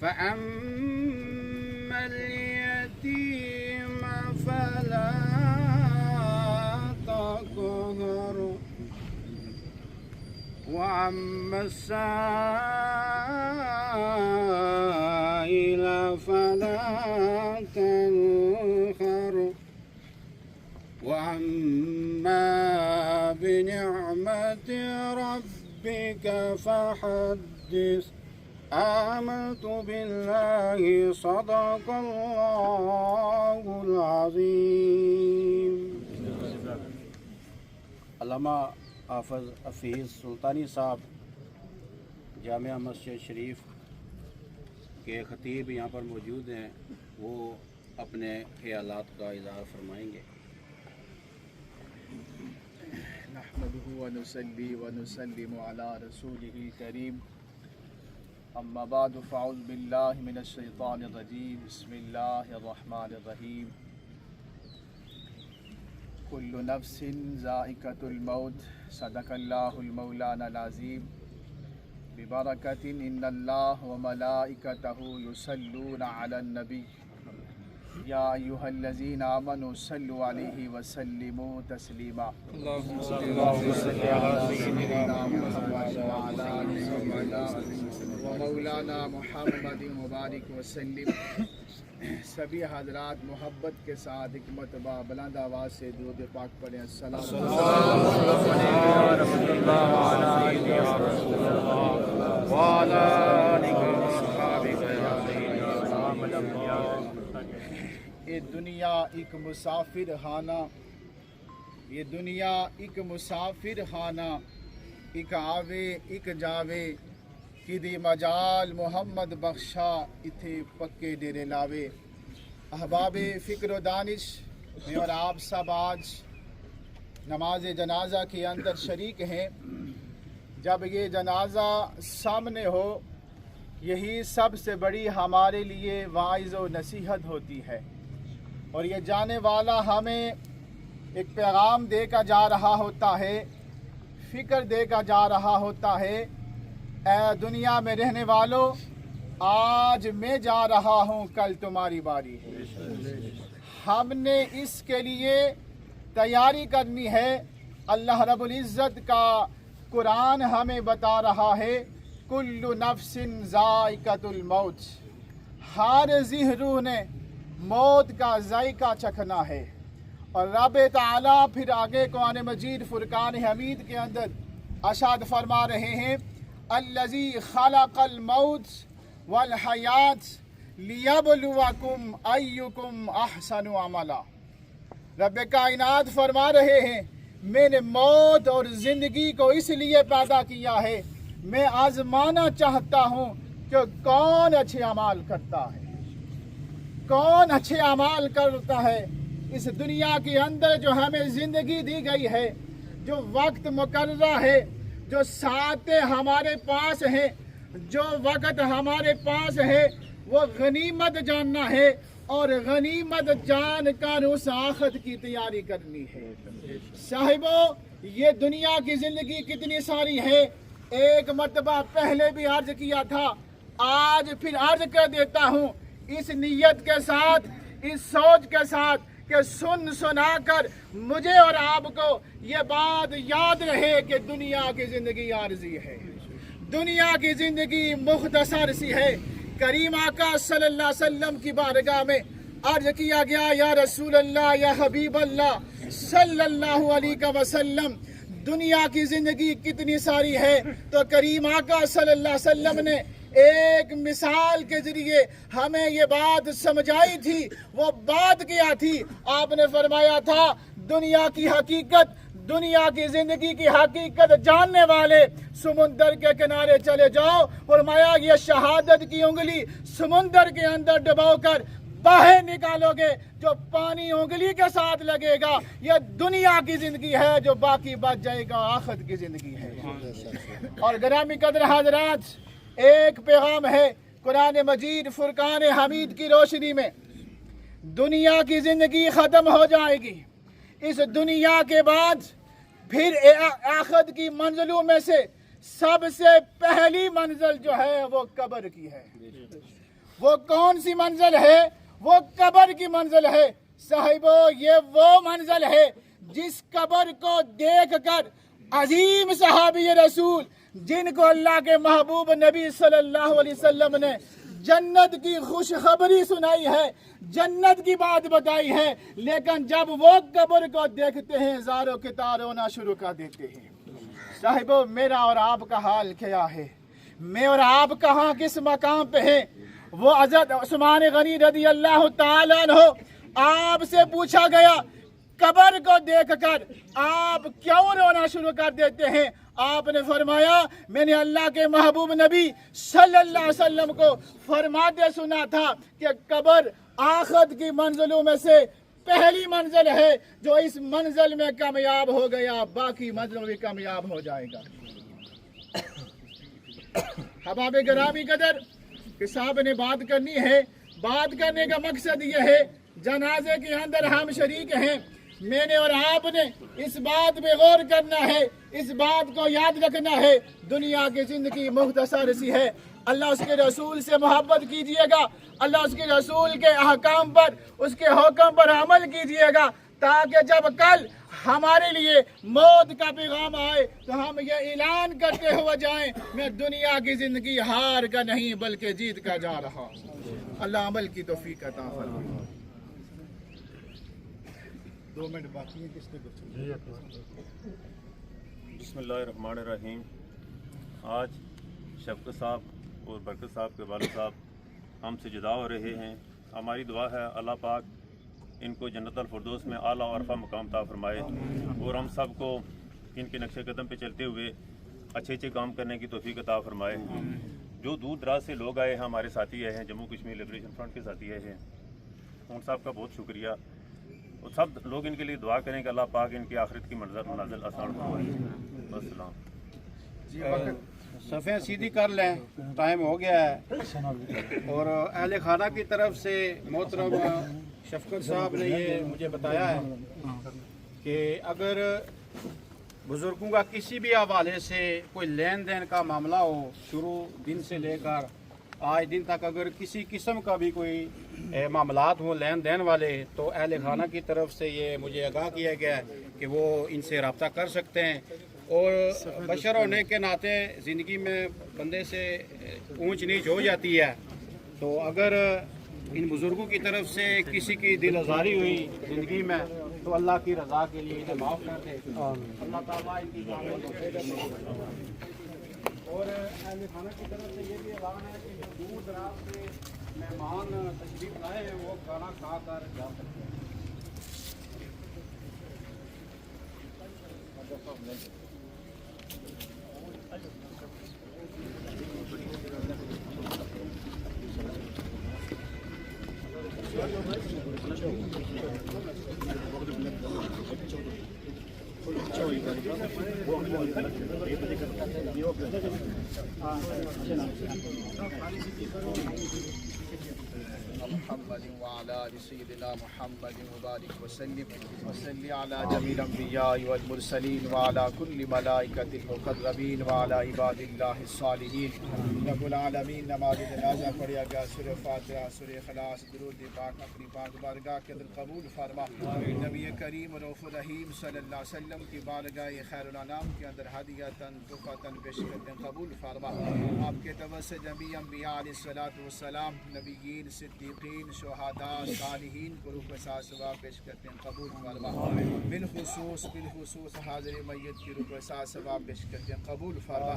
فأما اليتيم فلا تقهر وأما السائل فلا تنهر وأما بنعمة ربك فحدث آمنت بالله صدق اللہ العظیم۔ علامہ حافظ حفیظ سلطانی صاحب جامعہ مسجد شریف کے خطیب یہاں پر موجود ہیں، وہ اپنے خیالات کا اظہار فرمائیں گے۔ نحمده ونصلي ونسلم على رسوله الكريم اما بعد فاعوذ بالله من الشيطان الرجيم بسم الله الرحمن الرحيم كل نفس ذائقة الموت صدق الله المولانا العظيم ببركة إن الله وملائكته يصلون على النبي يا أيها الذين آمنوا صلوا عليه وسلموا تسليما اللهم صل على سيدنا محمد وعلى آل مولانا محمد مبارک وسلم۔ سبھی حضرات محبت کے ساتھ ایک مرتبہ بلند آواز سے درود پاک پڑھیں۔ السلام علیکم۔ یہ دنیا ایک مسافر خانہ، یہ دنیا ایک مسافر خانہ، ایک آوے ایک جاوے کدی مجال محمد بخشا اتھے پکے ڈیرے لاوے۔ احباب فکر و دانش میں اور آپ سب آج نماز جنازہ کے اندر شریک ہیں۔ جب یہ جنازہ سامنے ہو، یہی سب سے بڑی ہمارے لیے واعظ و نصیحت ہوتی ہے، اور یہ جانے والا ہمیں ایک پیغام دے کر جا رہا ہوتا ہے، فکر دے کر جا رہا ہوتا ہے۔ اے دنیا میں رہنے والوں، آج میں جا رہا ہوں، کل تمہاری باری ہے۔ ہم نے اس کے لیے تیاری کرنی ہے۔ اللہ رب العزت کا قرآن ہمیں بتا رہا ہے کل نفس ذائقۃ الموت، ہر ذی روح نے موت کا ذائقہ چکھنا ہے۔ اور رب تعالیٰ پھر آگے قرآن مجید فرقان حمید کے اندر ارشاد فرما رہے ہیں الذی خلق الموت والحیات لیبلوکم ایکم احسن عملا۔ رب کائنات فرما رہے ہیں میں نے موت اور زندگی کو اس لیے پیدا کیا ہے، میں آزمانا چاہتا ہوں کہ کون اچھے اعمال کرتا ہے، کون اچھے اعمال کرتا ہے۔ اس دنیا کے اندر جو ہمیں زندگی دی گئی ہے، جو وقت مقررہ ہے، جو ساعتیں ہمارے پاس ہیں، جو وقت ہمارے پاس ہے، وہ غنیمت جاننا ہے، اور غنیمت جان کر اس آخرت کی تیاری کرنی ہے۔ صاحبو، یہ دنیا کی زندگی کتنی ساری ہے، ایک مرتبہ پہلے بھی عرض کیا تھا، آج پھر عرض کر دیتا ہوں، اس نیت کے ساتھ، اس سوچ کے ساتھ کہ سنا کر مجھے اور آپ کو یہ بات یاد رہے کہ دنیا کی زندگی عارضی ہے، دنیا کی زندگی مختصر سی ہے۔ کریم آقا صلی اللہ علیہ وسلم کی بارگاہ میں عرض کیا گیا یا رسول اللہ، یا حبیب اللہ صلی اللہ علیہ وسلم، دنیا کی زندگی کتنی ساری ہے؟ تو کریم آقا صلی اللہ علیہ وسلم نے ایک مثال کے ذریعے ہمیں یہ بات سمجھائی تھی۔ وہ بات کیا تھی؟ آپ نے فرمایا تھا دنیا کی حقیقت، دنیا کی زندگی کی حقیقت جاننے والے سمندر کے کنارے چلے جاؤ، فرمایا یہ شہادت کی انگلی سمندر کے اندر ڈبو کر باہر نکالو گے، جو پانی انگلی کے ساتھ لگے گا یہ دنیا کی زندگی ہے، جو باقی بچ جائے گا آخرت کی زندگی ہے۔ اور گرامی قدر حضرات، ایک پیغام ہے قرآن مجید فرقان حمید کی روشنی میں، دنیا کی زندگی ختم ہو جائے گی، اس دنیا کے بعد پھر آخرت کی منزلوں میں سے سب سے پہلی منزل جو ہے وہ قبر کی ہے۔ وہ کون سی منزل ہے؟ وہ قبر کی منزل ہے صاحبو، یہ وہ منزل ہے جس قبر کو دیکھ کر عظیم صحابی رسول جن کو اللہ کے محبوب نبی صلی اللہ علیہ وسلم نے جنت کی خوشخبری سنائی ہے، جنت کی بات بتائی ہے، لیکن جب وہ قبر کو دیکھتے ہیں زاروں کے تار ہونا شروع کر دیتے ہیں۔ صاحبو، میرا اور آپ کا حال کیا ہے؟ میں اور آپ کہاں کس مقام پہ ہیں؟ وہ حضرت عثمان غنی رضی اللہ تعالیٰ عنہ، آپ سے پوچھا گیا قبر کو دیکھ کر آپ کیوں رونا شروع کر دیتے ہیں؟ آپ نے فرمایا میں نے اللہ کے محبوب نبی صلی اللہ علیہ وسلم کو فرماتے سنا تھا کہ قبر آخرت کی منزلوں میں سے پہلی منزل ہے، جو اس منزل میں کامیاب ہو گیا باقی منزلوں میں کامیاب ہو جائے گا۔ حباب گرامی قدر کہ صاحب نے بات کرنی ہے، بات کرنے کا مقصد یہ ہے جنازے کے اندر ہم شریک ہیں، میں نے اور آپ نے اس بات پہ غور کرنا ہے، اس بات کو یاد رکھنا ہے دنیا کی زندگی مختصر سی ہے۔ اللہ اس کے رسول سے محبت کیجئے گا، اللہ اس کے رسول کے احکام پر، اس کے حکم پر عمل کیجئے گا، تاکہ جب کل ہمارے لیے موت کا پیغام آئے تو ہم یہ اعلان کرتے ہوئے جائیں میں دنیا کی زندگی ہار کا نہیں بلکہ جیت کا جا رہا ہوں۔ اللہ عمل کی توفیق عطا فرمائے۔ 2 منٹ باقی ہے، کس نے بسم اللہ الرحمن الرحیم۔ آج شفقت صاحب اور برکت صاحب کے والد صاحب ہم سے جدا ہو رہے ہیں۔ ہماری دعا ہے اللہ پاک ان کو جنت الفردوس میں اعلیٰ اور عرفہ مقام عطا فرمائے، اور ہم سب کو ان کے نقش قدم پہ چلتے ہوئے اچھے اچھے کام کرنے کی توفیق عطا فرمائے۔ جو دور دراز سے لوگ آئے ہیں، ہمارے ساتھی آئے ہیں، جموں کشمیر لبریشن فرنٹ کے ساتھی آئے ہیں، ان صاحب کا بہت شکریہ، اور سب لوگ ان کے لیے دعا کریں کہ اللہ پاک ان کی آخرت کی منزل آسان فرمائے۔ السلام۔ صفیں سیدھی کر لیں، ٹائم ہو گیا ہے۔ اور اہل خانہ کی طرف سے محترم شفقت صاحب نے یہ مجھے بتایا ہے کہ اگر بزرگوں کا کسی بھی حوالے سے کوئی لین دین کا معاملہ ہو، شروع دن سے لے کر آج دن تک اگر کسی قسم کا بھی کوئی معاملات ہوں لین دین والے، تو اہل خانہ کی طرف سے یہ مجھے آگاہ کیا گیا ہے کہ وہ ان سے رابطہ کر سکتے ہیں۔ اور بشر ہونے کے ناطے زندگی میں بندے سے اونچ نیچ ہو جاتی ہے، تو اگر ان بزرگوں کی طرف سے کسی کی دل آزاری ہوئی زندگی میں تو اللہ کی رضا کے لیے انہیں معاف کر دے۔ اللہ تعالیٰ ان کی اور اہل خانہ کی طرف سے یہ بھی اعلان ہے کہ جو دور دراز سے مہمان تشریف لائے ہیں وہ کھانا کھا کر جا سکتے ہیں۔ محمد وعلى آل سيدنا محمد مبارك وسلم وصلي على جميع الأنبياء والمرسلين وعلى كل ملائكة المقربين وعلى عباد الله الصالحين۔ رب العالمین نماز جنازہ پڑھیا گیا، سورہ فاتحہ، سورہ اخلاص، درود پاک اپنی پاک بارگاہ کے اندر قبول فرما۔ نبی کریم رؤوف الرحیم صلی اللہ علیہ وسلم کی بارگاہ خیر الانام کے اندر ہدیۃً تحفۃً پیشکش قبول فرما۔ آپ کے توسط جميع انبیاء علیہ الصلوۃ والسلام، نبیین، صدیقین، شہداء، صالحین کو روح کے ساتھ ثواب پیش کرتے ہیں قبول فرما۔ بالخصوص حاضر میت کی روح کے ساتھ ثواب پیش کرتے ہیں قبول فرما۔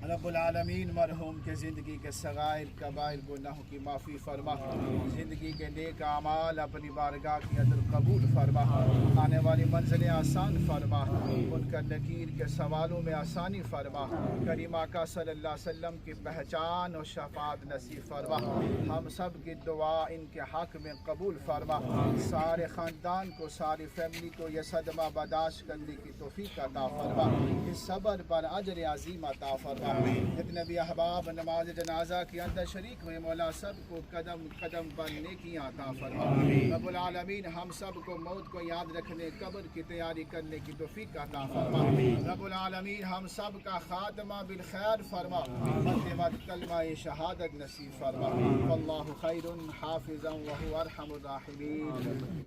رب العالمین مرحوم کے زندگی کے صغائر کبائر گناہوں کی معافی فرما، زندگی کے نیک اعمال اپنی بارگاہ کے اندر قبول فرما، آنے والی منزلیں آسان فرما، ان کا نکیر کے سوالوں میں آسانی فرما، کریم آقا صلی اللہ علیہ وسلم کی پہچان اور شفاعت نصیب فرما، ہم سب کی دعا ان کے حق میں قبول فرما، سارے خاندان کو، ساری فیملی کو یہ صدمہ برداشت کرنے کی توفیق عطا فرما، اس صبر پر اجر عظیم عطا فرما، جتنے بھی احباب نماز جنازہ کے اندر شریک ہوئے مولا سب کو قدم قدم پر نیکیاں عطا فرما رب العالمین ہم سب کو موت کو یاد رکھنے قبر کی تیاری کرنے کی توفیق عطا فرما رب العالمین ہم سب کا خاتمہ بالخیر فرما خاتمہ کلمہ شہادت نصیب فرما واللہ خیر حافظا وهو ارحم الراحمین.